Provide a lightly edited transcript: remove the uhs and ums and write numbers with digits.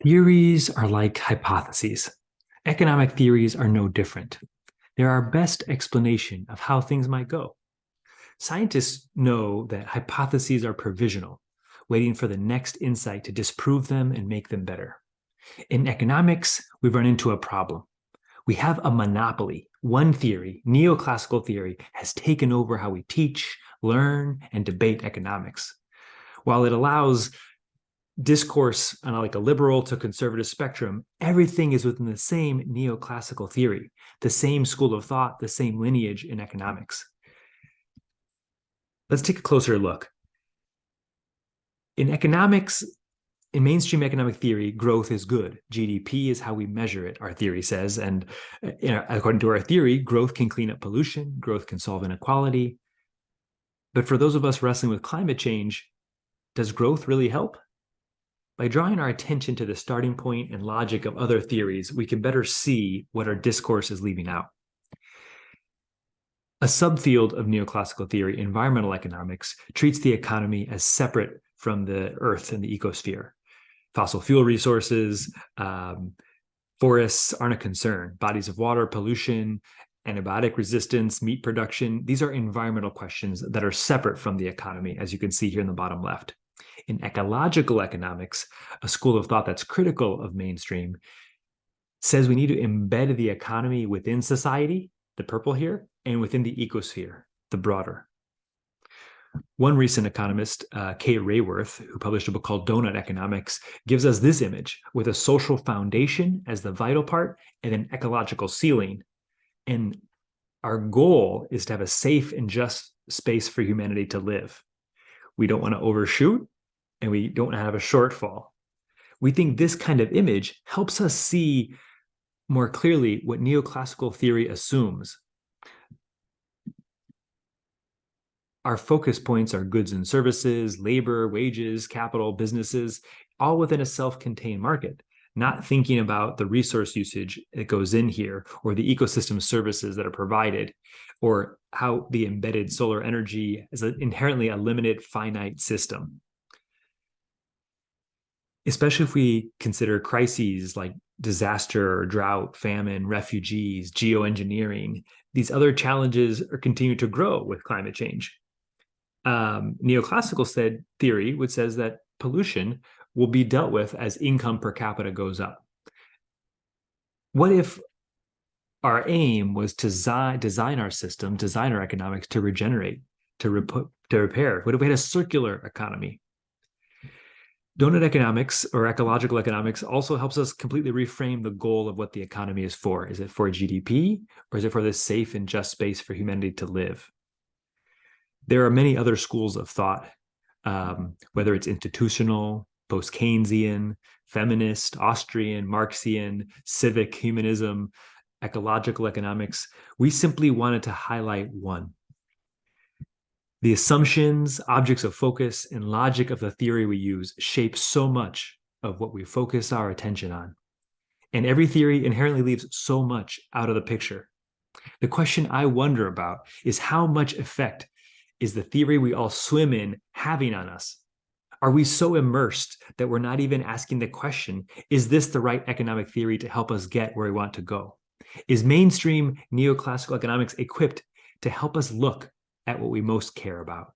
Theories are like hypotheses. Economic theories are no different. They're our best explanation of how things might go. Scientists know that hypotheses are provisional, waiting for the next insight to disprove them and make them better. In economics, we've run into a problem. We have a monopoly. One theory, neoclassical theory, has taken over how we teach, learn, and debate economics. While it allows discourse on like a liberal to conservative spectrum, everything is within the same neoclassical theory, the same school of thought, the same lineage in economics. Let's take a closer look. In economics, in mainstream economic theory, growth is good. GDP is how we measure it, our theory says. And according to our theory, growth can clean up pollution, growth can solve inequality. But for those of us wrestling with climate change, does growth really help? By drawing our attention to the starting point and logic of other theories, we can better see what our discourse is leaving out. A subfield of neoclassical theory, environmental economics, treats the economy as separate from the earth and the ecosphere. Fossil fuel resources, forests aren't a concern. Bodies of water, pollution, antibiotic resistance, meat production, these are environmental questions that are separate from the economy, as you can see here in the bottom left. In ecological economics, a school of thought that's critical of mainstream, says we need to embed the economy within society, the purple here, and within the ecosphere, the broader. One recent economist, Kate Rayworth, who published a book called Donut Economics, gives us this image with a social foundation as the vital part and an ecological ceiling. And our goal is to have a safe and just space for humanity to live. We don't want to overshoot, and we don't have a shortfall. We think this kind of image helps us see more clearly what neoclassical theory assumes. Our focus points are goods and services, labor, wages, capital, businesses, all within a self-contained market, not thinking about the resource usage that goes in here or the ecosystem services that are provided, or how the embedded solar energy is inherently a limited, finite system. Especially if we consider crises like disaster, drought, famine, refugees, geoengineering, these other challenges are continue to grow with climate change. Neoclassical theory, which says that pollution will be dealt with as income per capita goes up. What if our aim was to design our system, design our economics to regenerate, to repair? What if we had a circular economy? Donut economics or ecological economics also helps us completely reframe the goal of what the economy is for. Is it for GDP, or is it for this safe and just space for humanity to live? There are many other schools of thought, whether it's institutional, post-Keynesian, feminist, Austrian, Marxian, civic humanism, ecological economics. We simply wanted to highlight one. The assumptions, objects of focus, and logic of the theory we use shape so much of what we focus our attention on. And every theory inherently leaves so much out of the picture. The question I wonder about is how much effect is the theory we all swim in having on us? Are we so immersed that we're not even asking the question, is this the right economic theory to help us get where we want to go? Is mainstream neoclassical economics equipped to help us look at what we most care about?